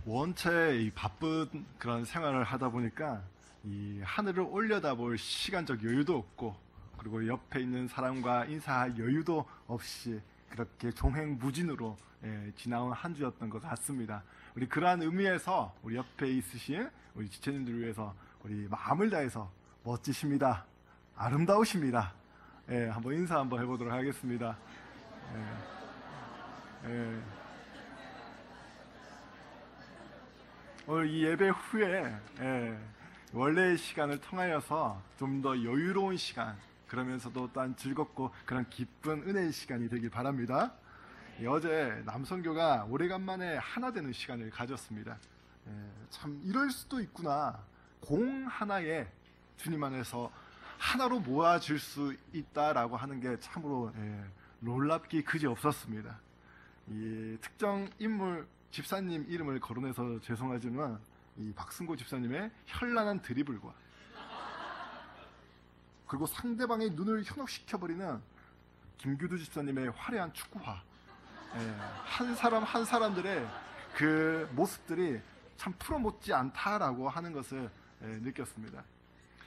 원체 이 바쁜 그런 생활을 하다 보니까 이 하늘을 올려다볼 시간적 여유도 없고, 그리고 옆에 있는 사람과 인사할 여유도 없이 그렇게 종횡무진으로 지나온 한 주였던 것 같습니다. 우리 그러한 의미에서 우리 옆에 있으신 우리 지체님들을 위해서 우리 마음을 다해서 멋지십니다. 아름다우십니다. 한번 인사 한번 해보도록 하겠습니다. 오늘 이 예배 후에 원래의 시간을 통하여서 좀 더 여유로운 시간, 그러면서도 또한 즐겁고 그런 기쁜 은혜의 시간이 되길 바랍니다. 어제 남성교가 오래간만에 하나 되는 시간을 가졌습니다. 참 이럴 수도 있구나. 공 하나에 주님 안에서 하나로 모아질 수 있다라고 하는 게 참으로 놀랍기 그지없었습니다. 이 특정 인물 집사님 이름을 거론해서 죄송하지만 이 박승고 집사님의 현란한 드리블과 그리고 상대방의 눈을 현혹시켜버리는 김규두 집사님의 화려한 축구화, 한 사람 한 사람들의 그 모습들이 참 프로 못지 않다라고 하는 것을 느꼈습니다.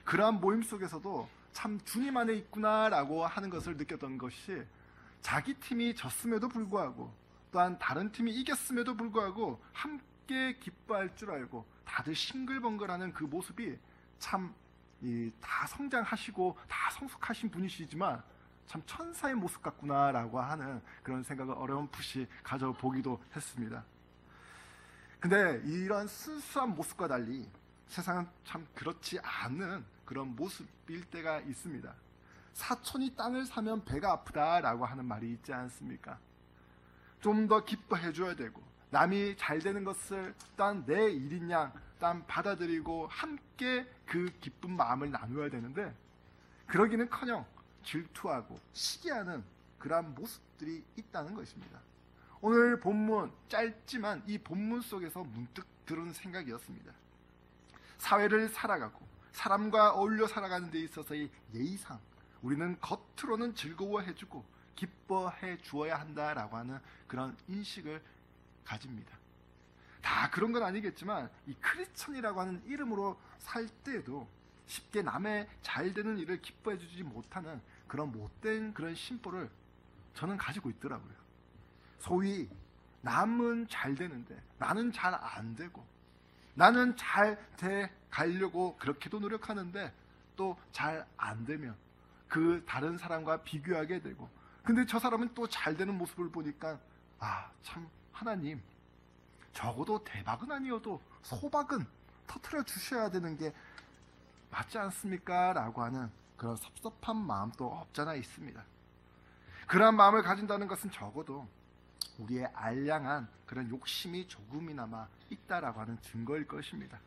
그러한 모임 속에서도 참 주님 안에 있구나라고 하는 것을 느꼈던 것이, 자기 팀이 졌음에도 불구하고 또한 다른 팀이 이겼음에도 불구하고 함께 기뻐할 줄 알고 다들 싱글벙글하는 그 모습이 참 다 성장하시고 다 성숙하신 분이시지만 참 천사의 모습 같구나라고 하는 그런 생각을 어렴풋이 가져보기도 했습니다. 근데 이런 순수한 모습과 달리 세상은 참 그렇지 않은 그런 모습일 때가 있습니다. 사촌이 땅을 사면 배가 아프다라고 하는 말이 있지 않습니까? 좀 더 기뻐해 줘야 되고, 남이 잘 되는 것을 딴 내 일인 양 딴 받아들이고 함께 그 기쁜 마음을 나누어야 되는데, 그러기는커녕 질투하고 시기하는 그러한 모습들이 있다는 것입니다. 오늘 본문 짧지만 이 본문 속에서 문득 들은 생각이었습니다. 사회를 살아가고 사람과 어울려 살아가는 데 있어서의 예의상 우리는 겉으로는 즐거워해주고 기뻐해 주어야 한다라고 하는 그런 인식을 가집니다. 다 그런 건 아니겠지만 이 크리스천이라고 하는 이름으로 살 때에도 쉽게 남의 잘 되는 일을 기뻐해 주지 못하는 그런 못된 그런 심보를 저는 가지고 있더라고요. 소위 남은 잘 되는데 나는 잘 안 되고, 나는 잘 돼 가려고 그렇게도 노력하는데 또 잘 안 되면 그 다른 사람과 비교하게 되고, 근데 저 사람은 또 잘 되는 모습을 보니까 참 하나님, 적어도 대박은 아니어도 소박은 터트려 주셔야 되는 게 맞지 않습니까? 라고 하는 그런 섭섭한 마음도 없잖아 있습니다. 그런 마음을 가진다는 것은 적어도 우리의 알량한 그런 욕심이 조금이나마 있다라고 하는 증거일 것입니다.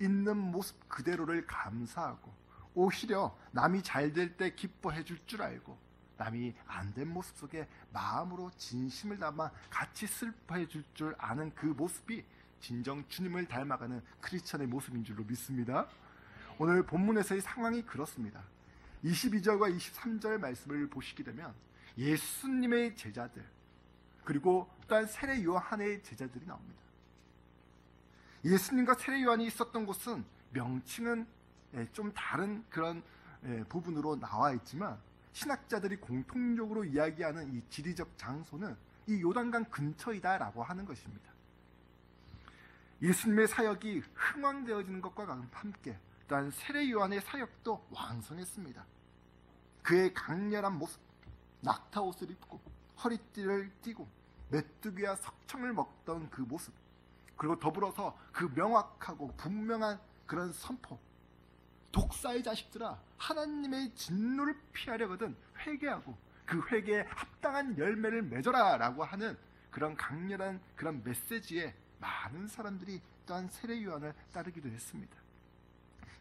있는 모습 그대로를 감사하고, 오히려 남이 잘 될 때 기뻐해 줄 줄 알고, 남이 안 된 모습 속에 마음으로 진심을 담아 같이 슬퍼해 줄 줄 아는 그 모습이 진정 주님을 닮아가는 크리스천의 모습인 줄로 믿습니다. 오늘 본문에서의 상황이 그렇습니다. 22절과 23절 말씀을 보시게 되면 예수님의 제자들, 그리고 또한 세례 요한의 제자들이 나옵니다. 예수님과 세례 요한이 있었던 곳은 명칭은 좀 다른 그런 부분으로 나와 있지만, 신학자들이 공통적으로 이야기하는 이 지리적 장소는 이 요단강 근처이다라고 하는 것입니다. 예수님의 사역이 흥왕되어지는 것과 함께 또한 세례 요한의 사역도 왕성했습니다. 그의 강렬한 모습, 낙타 옷을 입고 허리띠를 띠고 메뚜기와 석청을 먹던 그 모습, 그리고 더불어서 그 명확하고 분명한 그런 선포, 독사의 자식들아, 하나님의 진노를 피하려거든 회개하고 그 회개에 합당한 열매를 맺어라 라고 하는 그런 강렬한 그런 메시지에 많은 사람들이 또한 세례 요한을 따르기도 했습니다.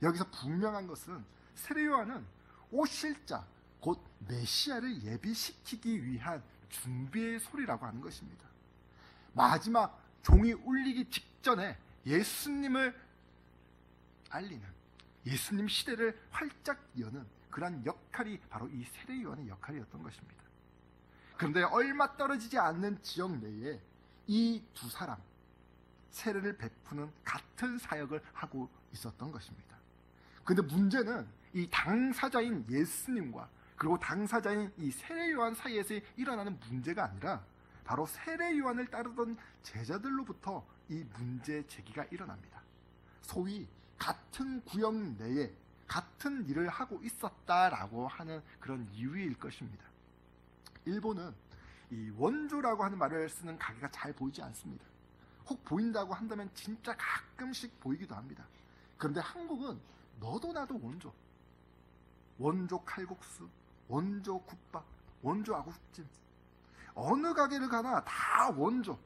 여기서 분명한 것은 세례 요한은 오실 자, 곧 메시아를 예비시키기 위한 준비의 소리라고 하는 것입니다. 마지막 종이 울리기 직전에 예수님을 알리는, 예수님 시대를 활짝 여는 그러한 역할이 바로 이 세례 요한의 역할이었던 것입니다. 그런데 얼마 떨어지지 않는 지역 내에 이 두 사람, 세례를 베푸는 같은 사역을 하고 있었던 것입니다. 그런데 문제는 이 당사자인 예수님과 그리고 당사자인 이 세례 요한 사이에서 일어나는 문제가 아니라 바로 세례 요한을 따르던 제자들로부터 이 문제 제기가 일어납니다. 소위 같은 구역 내에 같은 일을 하고 있었다라고 하는 그런 이유일 것입니다. 일본은 이 원조라고 하는 말을 쓰는 가게가 잘 보이지 않습니다. 혹 보인다고 한다면 진짜 가끔씩 보이기도 합니다. 그런데 한국은 너도 나도 원조. 원조 칼국수, 원조 국밥, 원조 아구찜. 어느 가게를 가나 다 원조.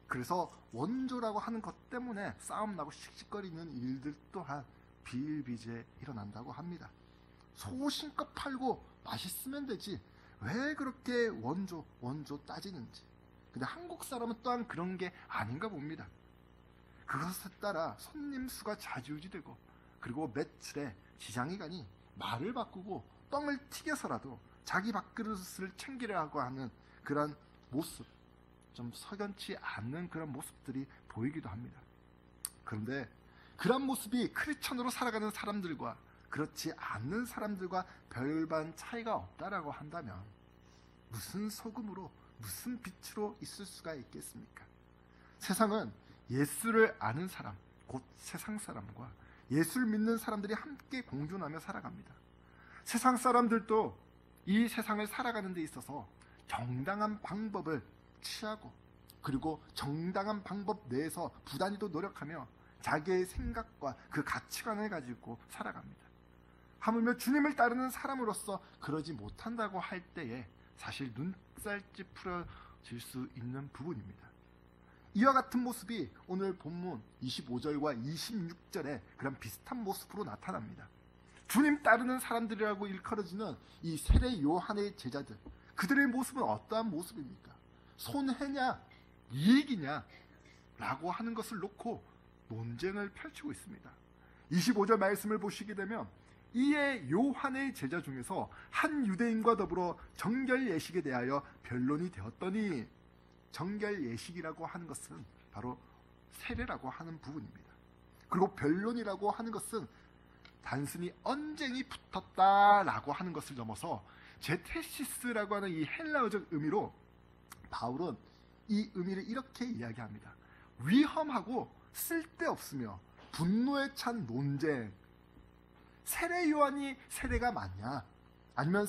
그래서 원조라고 하는 것 때문에 싸움 나고 씩씩거리는 일들 또한 비일비재에 일어난다고 합니다. 소신껏 팔고 맛있으면 되지 왜 그렇게 원조 따지는지. 근데 한국 사람은 또한 그런 게 아닌가 봅니다. 그것에 따라 손님 수가 좌지우지되고 그리고 며칠에 지장이 가니 말을 바꾸고 뻥을 튀겨서라도 자기 밥그릇을 챙기려고 하는 그런 모습, 좀 석연치 않는 그런 모습들이 보이기도 합니다. 그런데 그런 모습이 크리스천으로 살아가는 사람들과 그렇지 않는 사람들과 별반 차이가 없다라고 한다면 무슨 소금으로 무슨 빛으로 있을 수가 있겠습니까? 세상은 예수를 아는 사람, 곧 세상 사람과 예수를 믿는 사람들이 함께 공존하며 살아갑니다. 세상 사람들도 이 세상을 살아가는 데 있어서 정당한 방법을 취하고 그리고 정당한 방법 내에서 부단히도 노력하며 자기의 생각과 그 가치관을 가지고 살아갑니다. 하물며 주님을 따르는 사람으로서 그러지 못한다고 할 때에 사실 눈살 찌푸려질 수 있는 부분입니다. 이와 같은 모습이 오늘 본문 25절과 26절에 그런 비슷한 모습으로 나타납니다. 주님 따르는 사람들이라고 일컬어지는 이 세례 요한의 제자들, 그들의 모습은 어떠한 모습입니까? 손해냐 이익이냐 라고 하는 것을 놓고 논쟁을 펼치고 있습니다. 25절 말씀을 보시게 되면 이에 요한의 제자 중에서 한 유대인과 더불어 정결 예식에 대하여 변론이 되었더니, 정결 예식이라고 하는 것은 바로 세례라고 하는 부분입니다. 그리고 변론이라고 하는 것은 단순히 언쟁이 붙었다라고 하는 것을 넘어서 제테시스라고 하는 이 헬라어적 의미로 바울은 이 의미를 이렇게 이야기합니다. 위험하고 쓸데없으며 분노에 찬 논쟁. 세례 요한이 세례가 맞냐, 아니면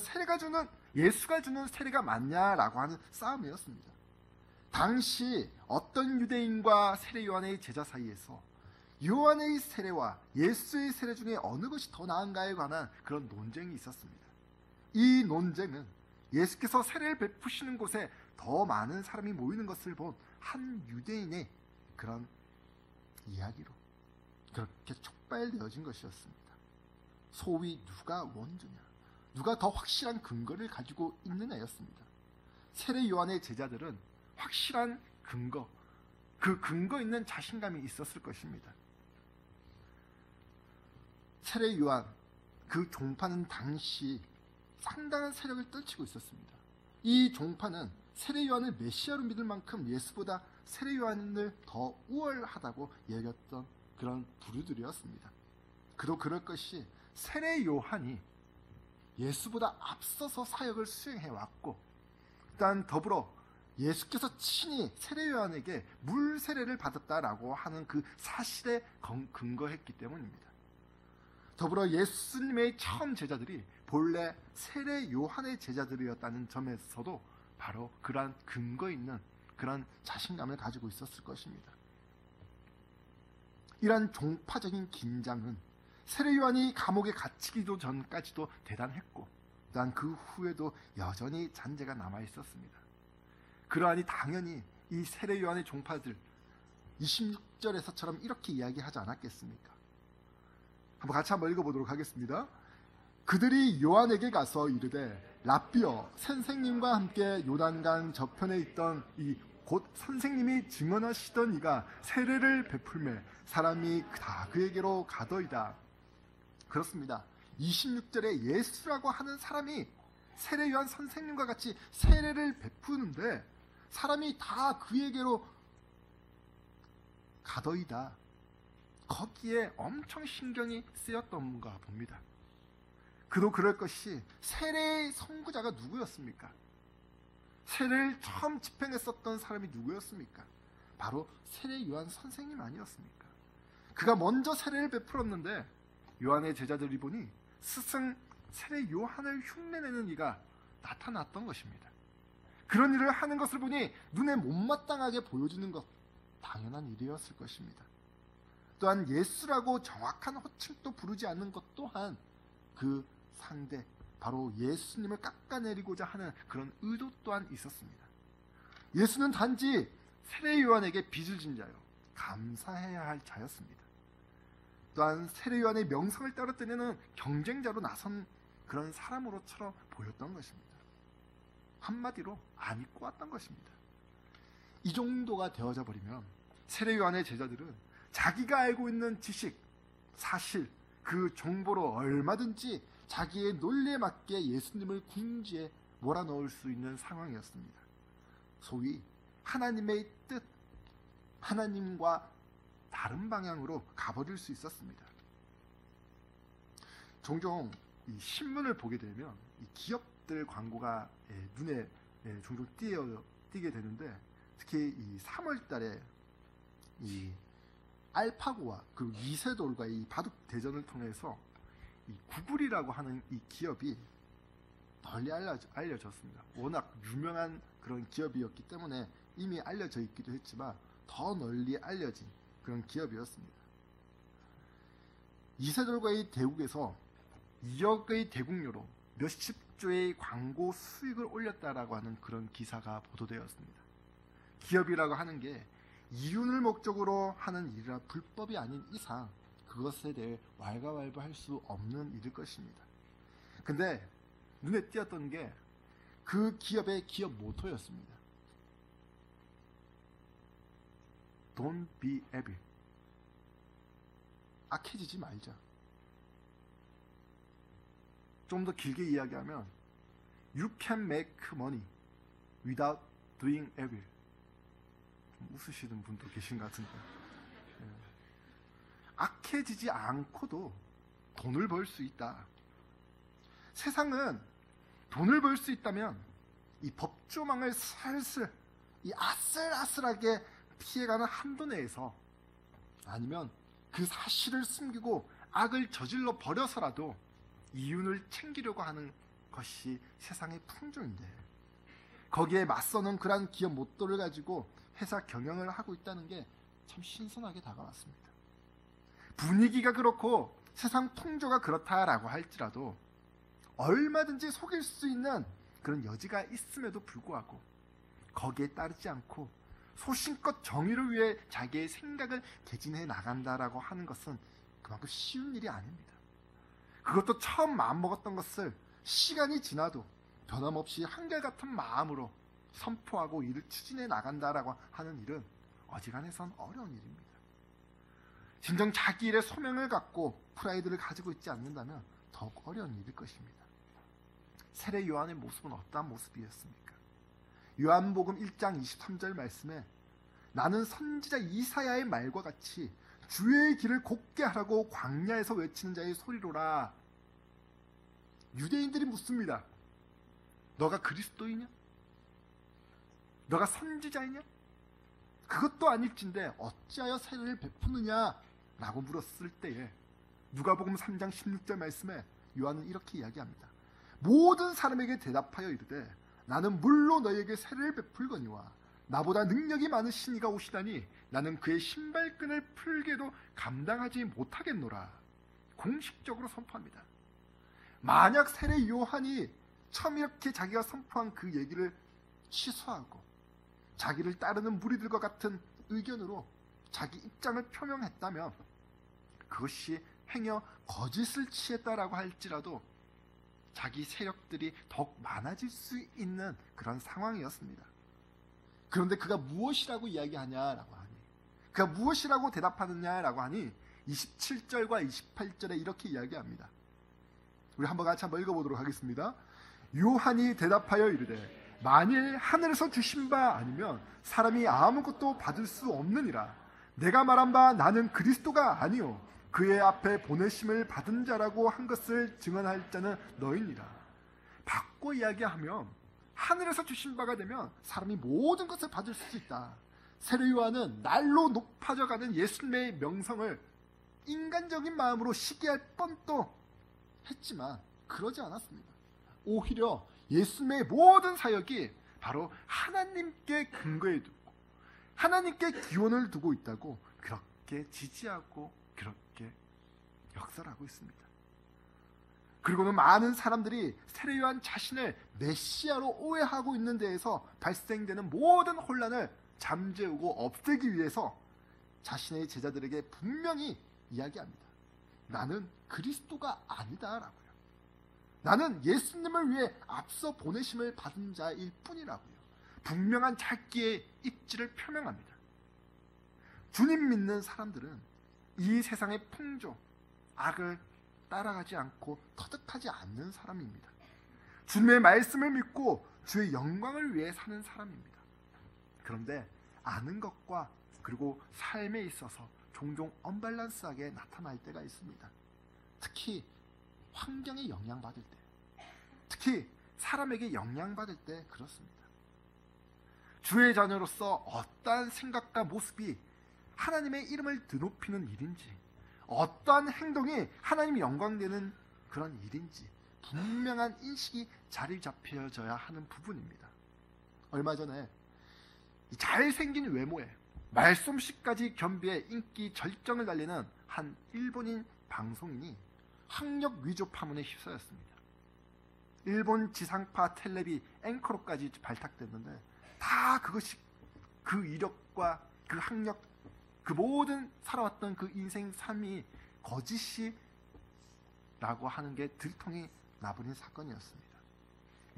예수가 주는 세례가 맞냐라고 하는 싸움이었습니다. 당시 어떤 유대인과 세례 요한의 제자 사이에서 요한의 세례와 예수의 세례 중에 어느 것이 더 나은가에 관한 그런 논쟁이 있었습니다. 이 논쟁은 예수께서 세례를 베푸시는 곳에 더 많은 사람이 모이는 것을 본 한 유대인의 그런 이야기로 그렇게 촉발되어진 것이었습니다. 소위 누가 원조냐, 누가 더 확실한 근거를 가지고 있느냐였습니다. 세례 요한의 제자들은 확실한 근거, 그 근거 있는 자신감이 있었을 것입니다. 세례 요한, 그 종파는 당시 상당한 세력을 떨치고 있었습니다. 이 종파는 세례 요한을 메시아로 믿을 만큼 예수보다 세례 요한을 더 우월하다고 여겼던 그런 부류들이었습니다. 그도 그럴 것이 세례 요한이 예수보다 앞서서 사역을 수행해왔고, 일단 더불어 예수께서 친히 세례 요한에게 물 세례를 받았다라고 하는 그 사실에 근거했기 때문입니다. 더불어 예수님의 처음 제자들이 본래 세례 요한의 제자들이었다는 점에서도 바로 그러한 근거 있는 그런 자신감을 가지고 있었을 것입니다. 이러한 종파적인 긴장은 세례 요한이 감옥에 갇히기도 전까지도 대단했고, 또한 그 후에도 여전히 잔재가 남아있었습니다. 그러하니 당연히 이 세례 요한의 종파들 26절에서처럼 이렇게 이야기하지 않았겠습니까? 한번 같이 한번 읽어보도록 하겠습니다. 그들이 요한에게 가서 이르되 랍비여, 선생님과 함께 요단강 저편에 있던 이 곧 선생님이 증언하시던 이가 세례를 베풀매 사람이 다 그에게로 가더이다. 그렇습니다. 26절에 예수라고 하는 사람이 세례 요한 선생님과 같이 세례를 베푸는데 사람이 다 그에게로 가더이다. 거기에 엄청 신경이 쓰였던가 봅니다. 그도 그럴 것이 세례의 선구자가 누구였습니까? 세례를 처음 집행했었던 사람이 누구였습니까? 바로 세례 요한 선생님 아니었습니까? 그가 먼저 세례를 베풀었는데 요한의 제자들이 보니 스승 세례 요한을 흉내내는 이가 나타났던 것입니다. 그런 일을 하는 것을 보니 눈에 못마땅하게 보여주는 것, 당연한 일이었을 것입니다. 또한 예수라고 정확한 호칭도 부르지 않는 것 또한 그 상대, 바로 예수님을 깎아내리고자 하는 그런 의도 또한 있었습니다. 예수는 단지 세례 요한에게 빚을 진 자요, 감사해야 할 자였습니다. 또한 세례 요한의 명성을 떨어뜨리는 경쟁자로 나선 그런 사람으로처럼 보였던 것입니다. 한마디로 안 입고 왔던 것입니다. 이 정도가 되어져 버리면 세례 요한의 제자들은 자기가 알고 있는 지식, 사실, 그 정보로 얼마든지 자기의 논리에 맞게 예수님을 궁지에 몰아넣을 수 있는 상황이었습니다. 소위 하나님의 뜻, 하나님과 다른 방향으로 가버릴 수 있었습니다. 종종 이 신문을 보게 되면 이 기업들 광고가 눈에 종종 띄게 되는데, 특히 이 3월 달에 이 알파고와 그 이세돌과 이 바둑 대전을 통해서 이 구글이라고 하는 이 기업이 널리 알려졌습니다. 워낙 유명한 그런 기업이었기 때문에 이미 알려져 있기도 했지만 더 널리 알려진 그런 기업이었습니다. 이세돌과의 대국에서 2억의 대국료로 몇십 조의 광고 수익을 올렸다라고 하는 그런 기사가 보도되었습니다. 기업이라고 하는 게 이윤을 목적으로 하는 일이라 불법이 아닌 이상 그것에 대해 왈가왈부할 수 없는 일일 것입니다. 근데 눈에 띄었던 게 그 기업의 기업 모토였습니다. Don't be evil. 악해지지 말자. 좀 더 길게 이야기하면 You can make money without doing evil. 좀 웃으시는 분도 계신 것 같은데, 악해지지 않고도 돈을 벌 수 있다. 세상은 돈을 벌 수 있다면 이 법조망을 슬슬 이 아슬아슬하게 피해가는 한도 내에서, 아니면 그 사실을 숨기고 악을 저질러 버려서라도 이윤을 챙기려고 하는 것이 세상의 풍조인데, 거기에 맞서는 그러한 기업 모토를 가지고 회사 경영을 하고 있다는 게 참 신선하게 다가왔습니다. 분위기가 그렇고 세상 풍조가 그렇다라고 할지라도 얼마든지 속일 수 있는 그런 여지가 있음에도 불구하고 거기에 따르지 않고 소신껏 정의를 위해 자기의 생각을 개진해 나간다라고 하는 것은 그만큼 쉬운 일이 아닙니다. 그것도 처음 마음먹었던 것을 시간이 지나도 변함없이 한결같은 마음으로 선포하고 이를 추진해 나간다라고 하는 일은 어지간해선 어려운 일입니다. 진정 자기 일에 소명을 갖고 프라이드를 가지고 있지 않는다면 더욱 어려운 일일 것입니다. 세례 요한의 모습은 어떠한 모습이었습니까? 요한복음 1장 23절 말씀에 나는 선지자 이사야의 말과 같이 주의 길을 곧게 하라고 광야에서 외치는 자의 소리로라. 유대인들이 묻습니다. 너가 그리스도이냐? 너가 선지자이냐? 그것도 아닐진데 어찌하여 세례를 베푸느냐? 라고 물었을 때에 누가복음 3장 16절 말씀에 요한은 이렇게 이야기합니다. 모든 사람에게 대답하여 이르되 나는 물로 너희에게 세례를 베풀거니와 나보다 능력이 많으신 이가 오시다니 나는 그의 신발끈을 풀게도 감당하지 못하겠노라. 공식적으로 선포합니다. 만약 세례 요한이 처음 이렇게 자기가 선포한 그 얘기를 취소하고 자기를 따르는 무리들과 같은 의견으로 자기 입장을 표명했다면 그것이 행여 거짓을 취했다라고 할지라도 자기 세력들이 더욱 많아질 수 있는 그런 상황이었습니다. 그런데 그가 무엇이라고 이야기하냐라고 하니, 그가 무엇이라고 대답하느냐라고 하니 27절과 28절에 이렇게 이야기합니다. 우리 한번 같이 한번 읽어보도록 하겠습니다. 요한이 대답하여 이르되 만일 하늘에서 주신 바 아니면 사람이 아무것도 받을 수 없느니라. 내가 말한 바 나는 그리스도가 아니요 그의 앞에 보내심을 받은 자라고 한 것을 증언할 자는 너희니라. 바꿔 이야기하면 하늘에서 주신 바가 되면 사람이 모든 것을 받을 수 있다. 세례 요한은 날로 높아져가는 예수님의 명성을 인간적인 마음으로 시기할 뻔도 했지만 그러지 않았습니다. 오히려 예수님의 모든 사역이 바로 하나님께 근거해 두고 하나님께 기원을 두고 있다고 그렇게 지지하고 그렇게 역설하고 있습니다. 그리고는 많은 사람들이 세례 요한 자신을 메시아로 오해하고 있는 데에서 발생되는 모든 혼란을 잠재우고 없애기 위해서 자신의 제자들에게 분명히 이야기합니다. 나는 그리스도가 아니다라고요. 나는 예수님을 위해 앞서 보내심을 받은 자일 뿐이라고요. 분명한 자기의 입지를 표명합니다. 주님 믿는 사람들은 이 세상의 풍조, 악을 따라가지 않고 터득하지 않는 사람입니다. 주님의 말씀을 믿고 주의 영광을 위해 사는 사람입니다. 그런데 아는 것과 그리고 삶에 있어서 종종 언밸런스하게 나타날 때가 있습니다. 특히 환경에 영향받을 때, 특히 사람에게 영향받을 때 그렇습니다. 주의 자녀로서 어떠한 생각과 모습이 하나님의 이름을 드높이는 일인지, 어떠한 행동이 하나님이 영광되는 그런 일인지 분명한 인식이 자리 잡혀져야 하는 부분입니다. 얼마 전에 잘생긴 외모에 말솜씨까지 겸비해 인기 절정을 달리는 한 일본인 방송인이 학력 위조 파문에 휩싸였습니다. 일본 지상파 텔레비 앵커로까지 발탁됐는데 다 그것이 그 이력과 그 학력, 그 모든 살아왔던 그 인생 삶이 거짓이라고 하는 게 들통이 나버린 사건이었습니다.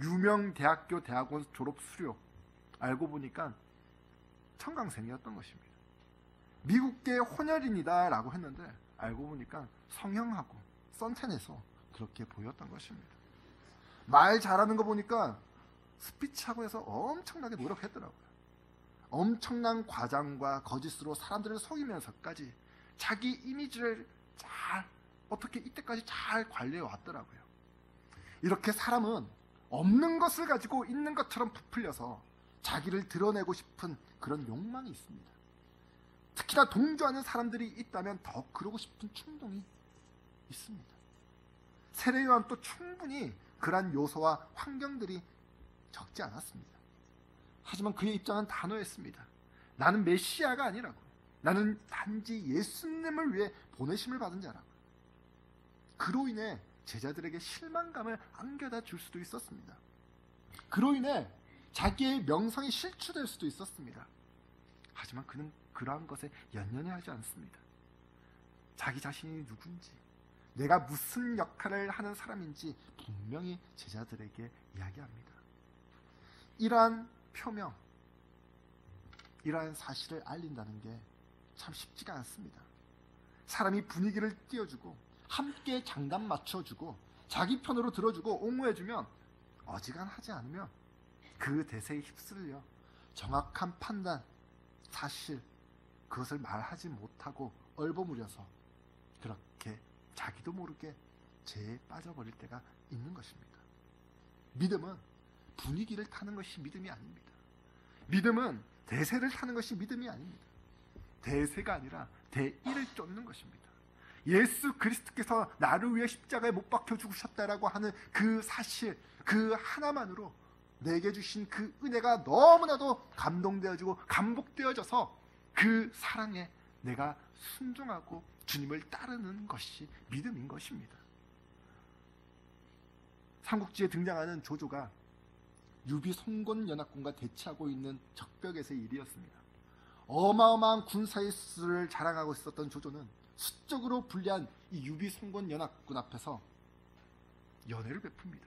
유명 대학교 대학원 졸업 수료 알고 보니까 청강생이었던 것입니다. 미국계 혼혈인이다 라고 했는데 알고 보니까 성형하고 선탠해서 그렇게 보였던 것입니다. 말 잘하는 거 보니까 스피치학원에서 엄청나게 노력했더라고요. 엄청난 과장과 거짓으로 사람들을 속이면서까지 자기 이미지를 잘 어떻게 이때까지 잘 관리해 왔더라고요. 이렇게 사람은 없는 것을 가지고 있는 것처럼 부풀려서 자기를 드러내고 싶은 그런 욕망이 있습니다. 특히나 동조하는 사람들이 있다면 더 그러고 싶은 충동이 있습니다. 세례 요한도 충분히 그러한 요소와 환경들이 적지 않았습니다. 하지만 그의 입장은 단호했습니다. 나는 메시아가 아니라고. 나는 단지 예수님을 위해 보내심을 받은 자라고. 그로 인해 제자들에게 실망감을 안겨다 줄 수도 있었습니다. 그로 인해 자기의 명성이 실추될 수도 있었습니다. 하지만 그는 그러한 것에 연연해 하지 않습니다. 자기 자신이 누군지, 내가 무슨 역할을 하는 사람인지 분명히 제자들에게 이야기합니다. 이러한 표명, 이러한 사실을 알린다는 게 참 쉽지가 않습니다. 사람이 분위기를 띄워주고 함께 장단 맞춰주고 자기 편으로 들어주고 옹호해주면 어지간하지 않으면 그 대세에 휩쓸려 정확한 판단, 사실 그것을 말하지 못하고 얼버무려서 그렇게 자기도 모르게 죄에 빠져버릴 때가 있는 것입니다. 믿음은 분위기를 타는 것이 믿음이 아닙니다. 믿음은 대세를 타는 것이 믿음이 아닙니다. 대세가 아니라 대의를 쫓는 것입니다. 예수 그리스도께서 나를 위해 십자가에 못 박혀 죽으셨다라고 하는 그 사실, 그 하나만으로 내게 주신 그 은혜가 너무나도 감동되어지고 감복되어져서 그 사랑에 내가 순종하고 주님을 따르는 것이 믿음인 것입니다. 삼국지에 등장하는 조조가 유비 송건 연합군과 대치하고 있는 적벽에서의 일이었습니다. 어마어마한 군사의 수를 자랑하고 있었던 조조는 수적으로 불리한 이 유비 송건 연합군 앞에서 연회를 베풉니다.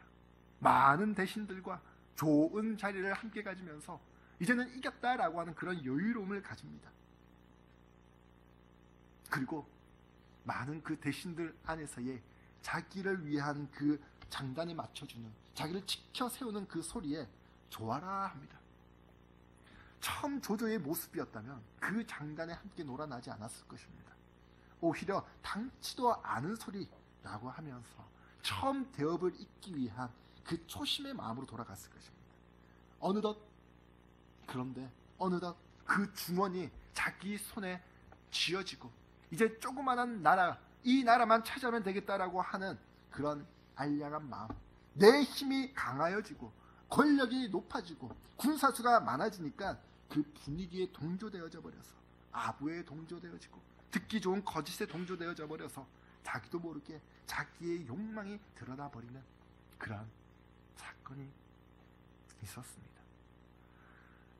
많은 대신들과 좋은 자리를 함께 가지면서 이제는 이겼다라고 하는 그런 여유로움을 가집니다. 그리고 많은 그 대신들 안에서의 자기를 위한 그 장단에 맞춰주는, 자기를 지켜 세우는 그 소리에 좋아라 합니다. 처음 조조의 모습이었다면 그 장단에 함께 놀아나지 않았을 것입니다. 오히려 당치도 않은 소리라고 하면서 처음 대업을 잇기 위한 그 초심의 마음으로 돌아갔을 것입니다. 그런데 어느덧 그 중원이 자기 손에 쥐어지고 이제 조그마한 나라, 이 나라만 차지하면 되겠다라고 하는 그런 알량한 마음, 내 힘이 강하여지고 권력이 높아지고 군사수가 많아지니까 그 분위기에 동조되어져 버려서 아부에 동조되어지고 듣기 좋은 거짓에 동조되어져 버려서 자기도 모르게 자기의 욕망이 드러나 버리는 그런 사건이 있었습니다.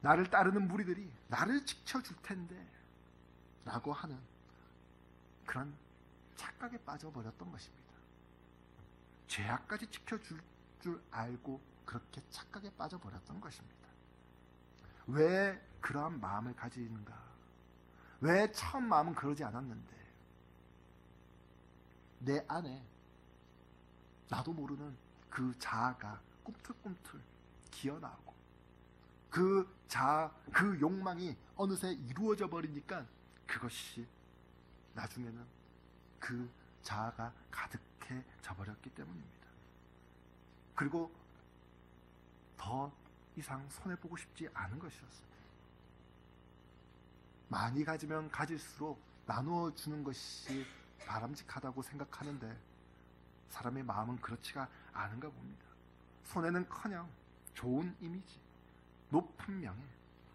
나를 따르는 무리들이 나를 지켜줄 텐데 라고 하는 그런 착각에 빠져버렸던 것입니다. 죄악까지 지켜줄 줄 알고 그렇게 착각에 빠져버렸던 것입니다. 왜 그러한 마음을 가지는가? 왜 처음 마음은 그러지 않았는데 내 안에 나도 모르는 그 자아가 꿈틀꿈틀 기어나오고 그 자아, 그 욕망이 어느새 이루어져 버리니까 그것이 나중에는 그 자아가 가득해져 버렸기 때문입니다. 그리고 더 이상 손해보고 싶지 않은 것이었습니다. 많이 가지면 가질수록 나누어 주는 것이 바람직하다고 생각하는데 사람의 마음은 그렇지가 않은가 봅니다. 손해는커녕 좋은 이미지, 높은 명예,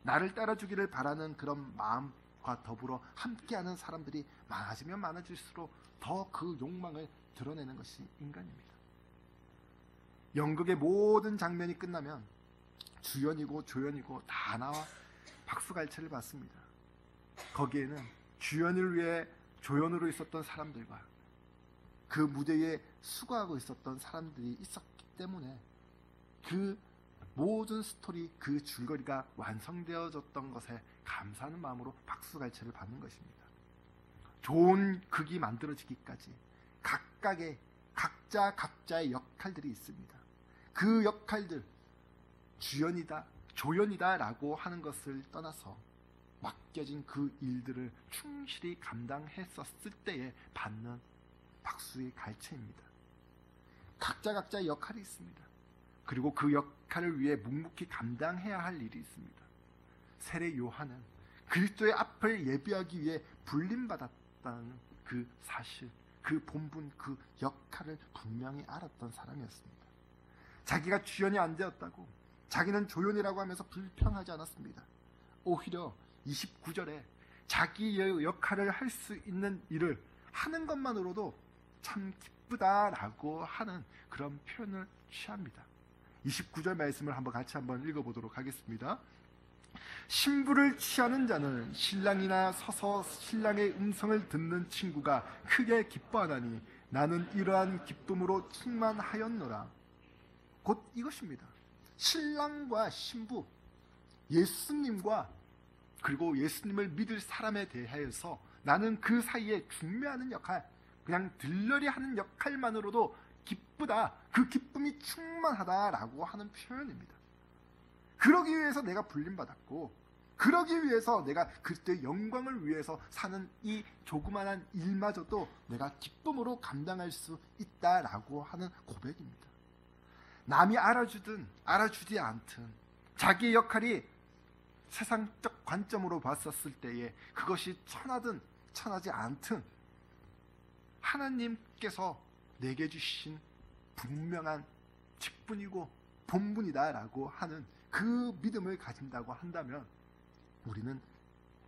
나를 따라주기를 바라는 그런 마음과 더불어 함께하는 사람들이 많아지면 많아질수록 더 그 욕망을 드러내는 것이 인간입니다. 연극의 모든 장면이 끝나면 주연이고 조연이고 다 나와 박수갈채를 받습니다. 거기에는 주연을 위해 조연으로 있었던 사람들과 그 무대에 수고하고 있었던 사람들이 있었기 때문에 그 모든 스토리, 그 줄거리가 완성되어졌던 것에 감사하는 마음으로 박수갈채를 받는 것입니다. 좋은 극이 만들어지기까지 각자의 역할들이 있습니다. 그 역할들, 주연이다, 조연이다 라고 하는 것을 떠나서 맡겨진 그 일들을 충실히 감당했었을 때에 받는 박수의 갈채입니다. 각자의 역할이 있습니다. 그리고 그 역할을 위해 묵묵히 감당해야 할 일이 있습니다. 세례 요한은 그리스도의 앞을 예비하기 위해 불림받았다는 그 사실, 그 본분, 그 역할을 분명히 알았던 사람이었습니다. 자기가 주연이 안 되었다고 자기는 조연이라고 하면서 불평하지 않았습니다. 오히려 29절에 자기의 역할을 할 수 있는 일을 하는 것만으로도 참 기쁘다라고 하는 그런 표현을 취합니다. 29절 말씀을 같이 한번 읽어보도록 하겠습니다. 신부를 취하는 자는 신랑이나 서서 신랑의 음성을 듣는 친구가 크게 기뻐하나니 나는 이러한 기쁨으로 충만하였노라. 곧 이것입니다. 신랑과 신부, 예수님과 그리고 예수님을 믿을 사람에 대하여서 나는 그 사이에 중매하는 역할, 그냥 들러리 하는 역할만으로도 기쁘다, 그 기쁨이 충만하다라고 하는 표현입니다. 그러기 위해서 내가 불림받았고 그러기 위해서 내가 그리스도의 영광을 위해서 사는 이 조그만한 일마저도 내가 기쁨으로 감당할 수 있다라고 하는 고백입니다. 남이 알아주든 알아주지 않든 자기의 역할이 세상적 관점으로 봤었을 때에 그것이 천하든 천하지 않든 하나님께서 내게 주신 분명한 직분이고 본분이다라고 하는 그 믿음을 가진다고 한다면 우리는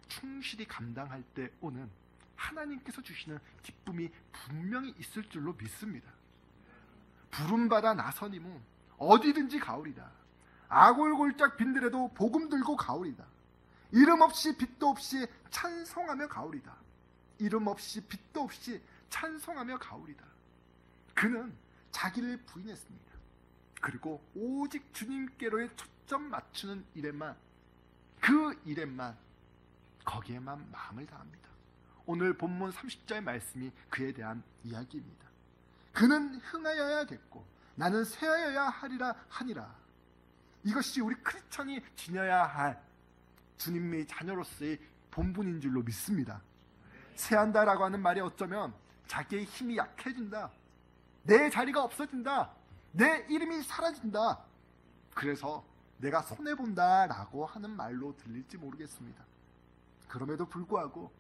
충실히 감당할 때 오는 하나님께서 주시는 기쁨이 분명히 있을 줄로 믿습니다. 부름받아 나서님은 어디든지 가오리다. 아골골짝 빈들에도 복음 들고 가오리다. 이름 없이 빛도 없이 찬송하며 가오리다. 이름 없이 빛도 없이 찬송하며 가오리다. 그는 자기를 부인했습니다. 그리고 오직 주님께로의 초점 맞추는 일에만, 그 일에만, 거기에만 마음을 다합니다. 오늘 본문 30절 말씀이 그에 대한 이야기입니다. 그는 흥하여야겠고 나는 쇠하여야 하리라 하니라. 이것이 우리 크리스천이 지녀야 할 주님의 자녀로서의 본분인 줄로 믿습니다. 세한다라고 하는 말이 어쩌면 자기의 힘이 약해진다, 내 자리가 없어진다, 내 이름이 사라진다, 그래서 내가 손해본다 라고 하는 말로 들릴지 모르겠습니다. 그럼에도 불구하고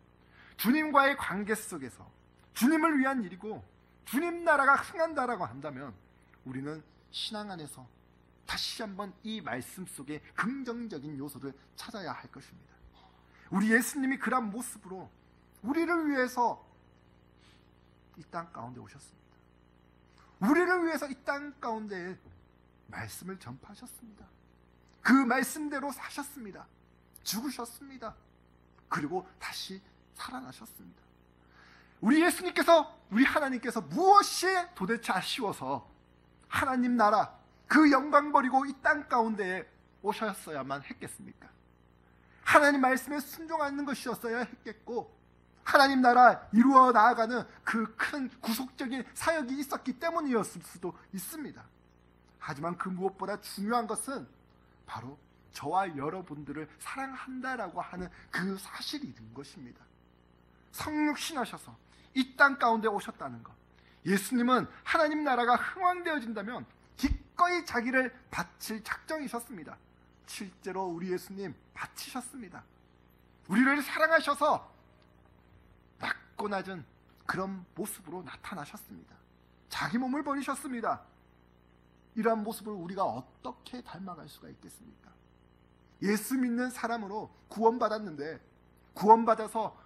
주님과의 관계 속에서 주님을 위한 일이고 주님 나라가 흥한다라고 한다면 우리는 신앙 안에서 다시 한번 이 말씀 속에 긍정적인 요소를 찾아야 할 것입니다. 우리 예수님이 그런 모습으로 우리를 위해서 이 땅 가운데 오셨습니다. 우리를 위해서 이 땅 가운데 말씀을 전파하셨습니다. 그 말씀대로 사셨습니다. 죽으셨습니다. 그리고 다시 살아나셨습니다. 우리 예수님께서, 우리 하나님께서 무엇이 도대체 아쉬워서 하나님 나라 그 영광 버리고 이 땅 가운데에 오셨어야만 했겠습니까? 하나님 말씀에 순종하는 것이었어야 했겠고, 하나님 나라 이루어 나아가는 그 큰 구속적인 사역이 있었기 때문이었을 수도 있습니다. 하지만 그 무엇보다 중요한 것은 바로 저와 여러분들을 사랑한다라고 하는 그 사실이 있는 것입니다. 성육신하셔서 이 땅 가운데 오셨다는 것, 예수님은 하나님 나라가 흥왕되어진다면 기꺼이 자기를 바칠 작정이셨습니다. 실제로 우리 예수님 바치셨습니다. 우리를 사랑하셔서 낮고 낮은 그런 모습으로 나타나셨습니다. 자기 몸을 버리셨습니다. 이러한 모습을 우리가 어떻게 닮아갈 수가 있겠습니까? 예수 믿는 사람으로 구원받았는데, 구원받아서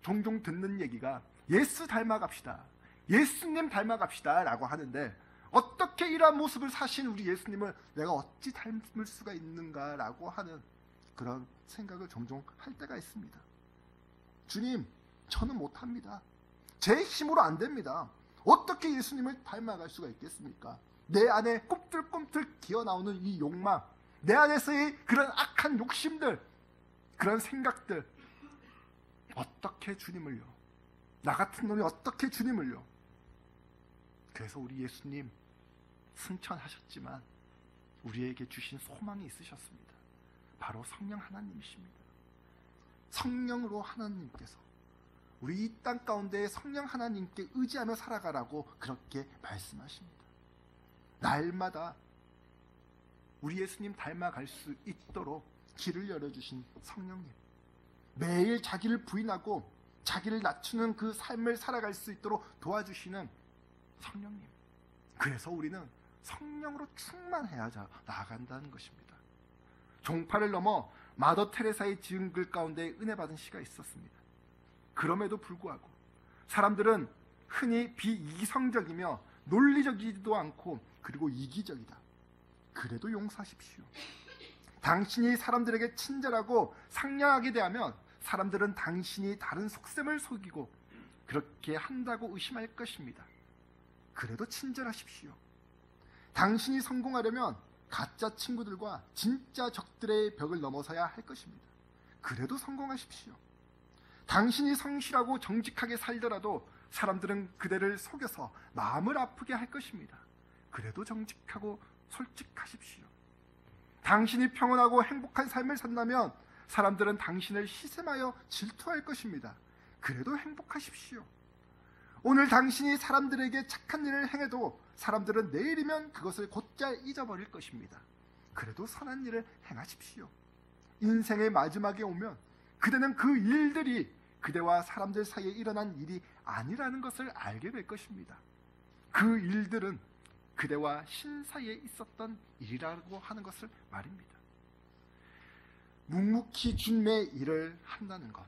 종종 듣는 얘기가 예수 닮아갑시다, 예수님 닮아갑시다 라고 하는데, 어떻게 이러한 모습을 사신 우리 예수님을 내가 어찌 닮을 수가 있는가 라고 하는 그런 생각을 종종 할 때가 있습니다. 주님, 저는 못합니다. 제 힘으로 안 됩니다. 어떻게 예수님을 닮아갈 수가 있겠습니까? 내 안에 꿈틀꿈틀 기어나오는 이 욕망, 내 안에서의 그런 악한 욕심들, 그런 생각들, 어떻게 주님을요? 나 같은 놈이 어떻게 주님을요? 그래서 우리 예수님 승천하셨지만 우리에게 주신 소망이 있으셨습니다. 바로 성령 하나님이십니다. 성령으로 하나님께서 우리 이 땅 가운데 성령 하나님께 의지하며 살아가라고 그렇게 말씀하십니다. 날마다 우리 예수님 닮아갈 수 있도록 길을 열어주신 성령님, 매일 자기를 부인하고 자기를 낮추는 그 삶을 살아갈 수 있도록 도와주시는 성령님, 그래서 우리는 성령으로 충만해야 나아간다는 것입니다. 종파를 넘어 마더 테레사의 지은 글 가운데 은혜 받은 시가 있었습니다. 그럼에도 불구하고 사람들은 흔히 비이성적이며 논리적이지도 않고 그리고 이기적이다. 그래도 용서하십시오. 당신이 사람들에게 친절하고 상냥하게 대하면 사람들은 당신이 다른 속셈을 속이고 그렇게 한다고 의심할 것입니다. 그래도 친절하십시오. 당신이 성공하려면 가짜 친구들과 진짜 적들의 벽을 넘어서야 할 것입니다. 그래도 성공하십시오. 당신이 성실하고 정직하게 살더라도 사람들은 그대를 속여서 마음을 아프게 할 것입니다. 그래도 정직하고 솔직하십시오. 당신이 평온하고 행복한 삶을 산다면 사람들은 당신을 시샘하여 질투할 것입니다. 그래도 행복하십시오. 오늘 당신이 사람들에게 착한 일을 행해도 사람들은 내일이면 그것을 곧잘 잊어버릴 것입니다. 그래도 선한 일을 행하십시오. 인생의 마지막에 오면 그대는 그 일들이 그대와 사람들 사이에 일어난 일이 아니라는 것을 알게 될 것입니다. 그 일들은 그대와 신 사이에 있었던 일이라고 하는 것을 말입니다. 묵묵히 주님의 일을 한다는 것,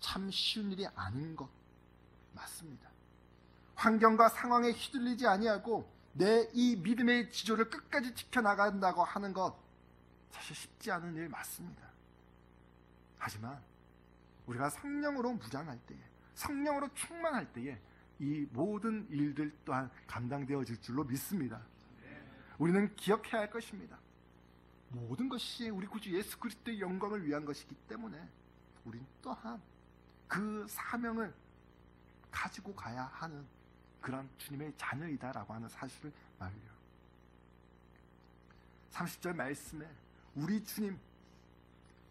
참 쉬운 일이 아닌 것 맞습니다. 환경과 상황에 휘둘리지 아니하고 내 이 믿음의 지조를 끝까지 지켜나간다고 하는 것, 사실 쉽지 않은 일 맞습니다. 하지만 우리가 성령으로 무장할 때에, 성령으로 충만할 때에 이 모든 일들 또한 감당되어질 줄로 믿습니다. 우리는 기억해야 할 것입니다. 모든 것이 우리 구주 예수 그리스도의 영광을 위한 것이기 때문에 우린 또한 그 사명을 가지고 가야 하는 그런 주님의 자녀이다라고 하는 사실을 말해요. 30절 말씀에 우리 주님,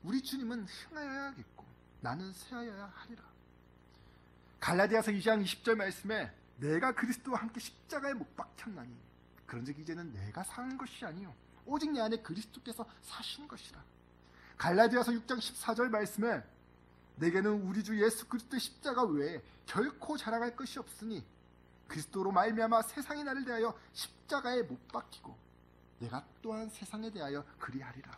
우리 주님은 흥하여야겠고 나는 쇠하여야 하리라. 갈라디아서 2장 20절 말씀에 내가 그리스도와 함께 십자가에 못 박혔나니 그런즉 이제는 내가 사는 것이 아니요 오직 내 안에 그리스도께서 사시는 것이라. 갈라디아서 6장 14절 말씀에 내게는 우리 주 예수 그리스도의 십자가 외에 결코 자랑할 것이 없으니 그리스도로 말미암아 세상이 나를 대하여 십자가에 못 박히고 내가 또한 세상에 대하여 그리하리라.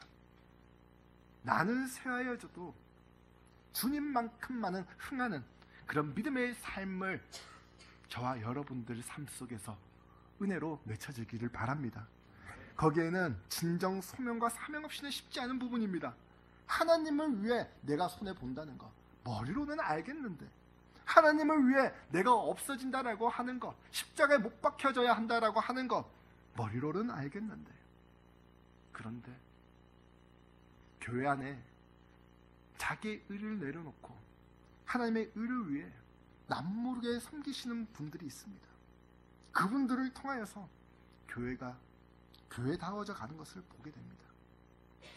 나는 쇠하여져도 주님만큼만은 흥하는 그런 믿음의 삶을 저와 여러분들 삶 속에서 은혜로 맺혀지기를 바랍니다. 거기에는 진정 소명과 사명 없이는 쉽지 않은 부분입니다. 하나님을 위해 내가 손해본다는 것 머리로는 알겠는데, 하나님을 위해 내가 없어진다라고 하는 것, 십자가에 못 박혀져야 한다라고 하는 것 머리로는 알겠는데, 그런데 교회 안에 자기의 의를 내려놓고 하나님의 의를 위해 남모르게 섬기시는 분들이 있습니다. 그분들을 통하여서 교회가 교회다워져 가는 것을 보게 됩니다.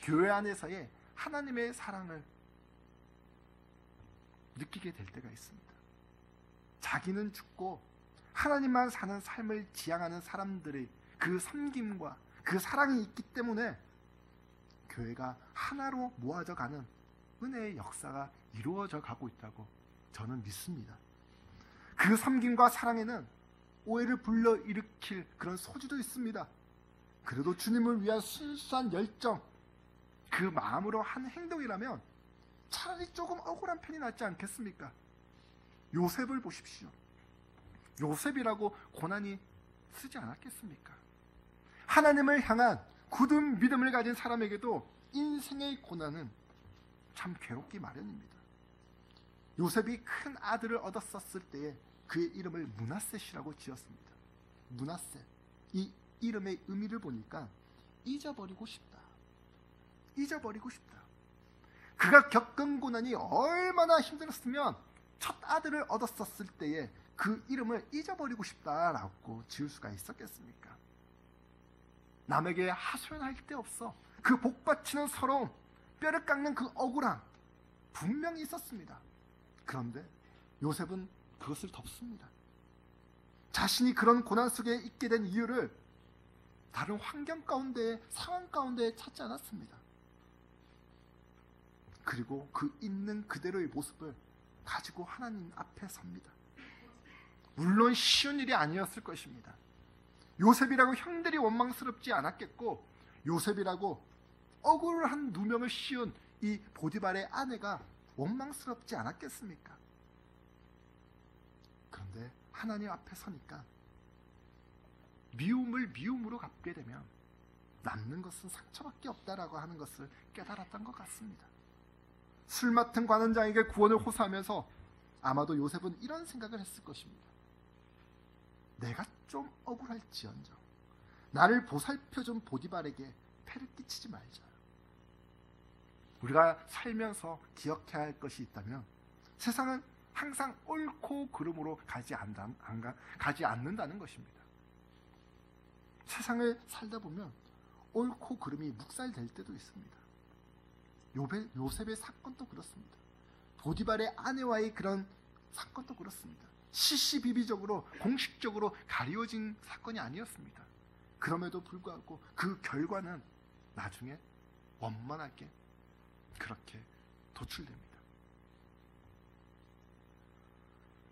교회 안에서의 하나님의 사랑을 느끼게 될 때가 있습니다. 자기는 죽고 하나님만 사는 삶을 지향하는 사람들의 그 섬김과 그 사랑이 있기 때문에 교회가 하나로 모아져 가는 은혜의 역사가 이루어져 가고 있다고 저는 믿습니다. 그 섬김과 사랑에는 오해를 불러일으킬 그런 소지도 있습니다. 그래도 주님을 위한 순수한 열정, 그 마음으로 한 행동이라면 차라리 조금 억울한 편이 낫지 않겠습니까? 요셉을 보십시오. 요셉이라고 고난이 쓰지 않았겠습니까? 하나님을 향한 굳은 믿음을 가진 사람에게도 인생의 고난은 참 괴롭기 마련입니다. 요셉이 큰 아들을 얻었었을 때에 그의 이름을 므낫셋이라고 지었습니다. 므낫셋, 이 이름의 의미를 보니까 잊어버리고 싶다, 잊어버리고 싶다. 그가 겪은 고난이 얼마나 힘들었으면 첫 아들을 얻었었을 때에 그 이름을 잊어버리고 싶다라고 지을 수가 있었겠습니까? 남에게 하소연할 데 없어 그 복받치는 서러움, 뼈를 깎는 그 억울함 분명히 있었습니다. 그런데 요셉은 그것을 덮습니다. 자신이 그런 고난 속에 있게 된 이유를 다른 환경 가운데, 상황 가운데 찾지 않았습니다. 그리고 그 있는 그대로의 모습을 가지고 하나님 앞에 섭니다. 물론 쉬운 일이 아니었을 것입니다. 요셉이라고 형들이 원망스럽지 않았겠고, 요셉이라고 억울한 누명을 씌운 이 보디발의 아내가 원망스럽지 않았겠습니까? 그런데 하나님 앞에 서니까 미움을 미움으로 갚게 되면 남는 것은 상처밖에 없다라고 하는 것을 깨달았던 것 같습니다. 술 맡은 관원장에게 구원을 호소하면서 아마도 요셉은 이런 생각을 했을 것입니다. 내가 좀 억울할지언정 나를 보살펴준 보디발에게 폐를 끼치지 말자. 우리가 살면서 기억해야 할 것이 있다면 세상은 항상 옳고 그름으로 가지 않는다는 것입니다. 세상을 살다 보면 옳고 그름이 묵살될 때도 있습니다. 요셉의 사건도 그렇습니다. 보디발의 아내와의 그런 사건도 그렇습니다. 시시비비적으로 공식적으로 가리워진 사건이 아니었습니다. 그럼에도 불구하고 그 결과는 나중에 원만하게 그렇게 도출됩니다.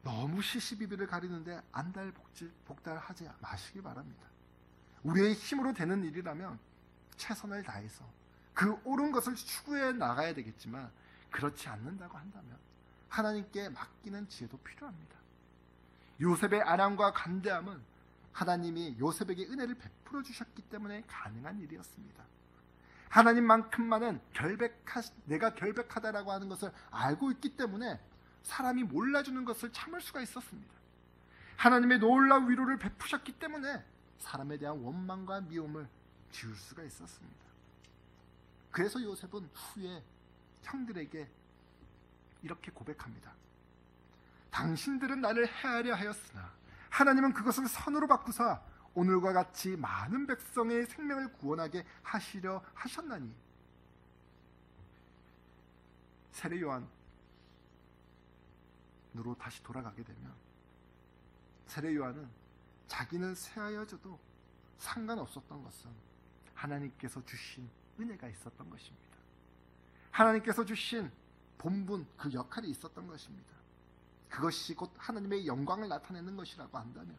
너무 시시비비를 가리는데 안달복달하지 마시기 바랍니다. 우리의 힘으로 되는 일이라면 최선을 다해서 그 옳은 것을 추구해 나가야 되겠지만, 그렇지 않는다고 한다면 하나님께 맡기는 지혜도 필요합니다. 요셉의 아량과 간대함은 하나님이 요셉에게 은혜를 베풀어 주셨기 때문에 가능한 일이었습니다. 하나님만큼만은 내가 결백하다라고 하는 것을 알고 있기 때문에 사람이 몰라주는 것을 참을 수가 있었습니다. 하나님의 놀라운 위로를 베푸셨기 때문에 사람에 대한 원망과 미움을 지울 수가 있었습니다. 그래서 요셉은 후에 형들에게 이렇게 고백합니다. 당신들은 나를 해하려 하였으나 하나님은 그것을 선으로 바꾸사 오늘과 같이 많은 백성의 생명을 구원하게 하시려 하셨나니. 세례 요한으로 다시 돌아가게 되면 세례 요한은 자기는 새하여져도 상관없었던 것은 하나님께서 주신 은혜가 있었던 것입니다. 하나님께서 주신 본분, 그 역할이 있었던 것입니다. 그것이 곧 하나님의 영광을 나타내는 것이라고 한다면,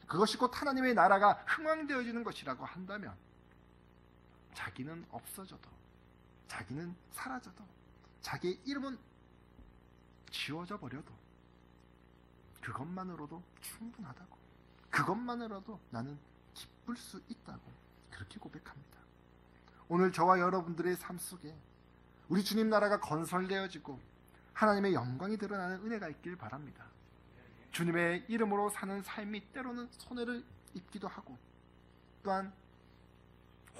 그것이 곧 하나님의 나라가 흥왕되어지는 것이라고 한다면, 자기는 없어져도, 자기는 사라져도, 자기의 이름은 지워져 버려도 그것만으로도 충분하다고, 그것만으로도 나는 기쁠 수 있다고 그렇게 고백합니다. 오늘 저와 여러분들의 삶 속에 우리 주님 나라가 건설되어지고 하나님의 영광이 드러나는 은혜가 있길 바랍니다. 주님의 이름으로 사는 삶이 때로는 손해를 입기도 하고, 또한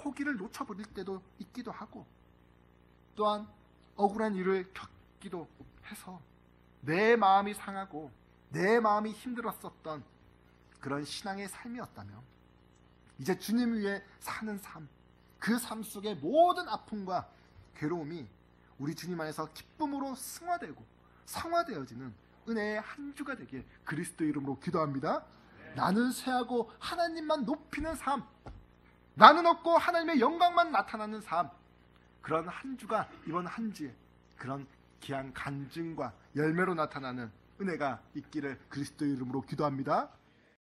호기를 놓쳐버릴 때도 있기도 하고, 또한 억울한 일을 겪기도 해서 내 마음이 상하고 내 마음이 힘들었었던 그런 신앙의 삶이었다면, 이제 주님 위해 사는 삶, 그 삶 속의 모든 아픔과 괴로움이 우리 주님 안에서 기쁨으로 승화되고 상화되어지는 은혜의 한 주가 되길 그리스도 이름으로 기도합니다. 나는 쇠하고 하나님만 높이는 삶, 나는 없고 하나님의 영광만 나타나는 삶, 그런 한 주가 이번 한 주에 그런 귀한 간증과 열매로 나타나는 은혜가 있기를 그리스도 이름으로 기도합니다.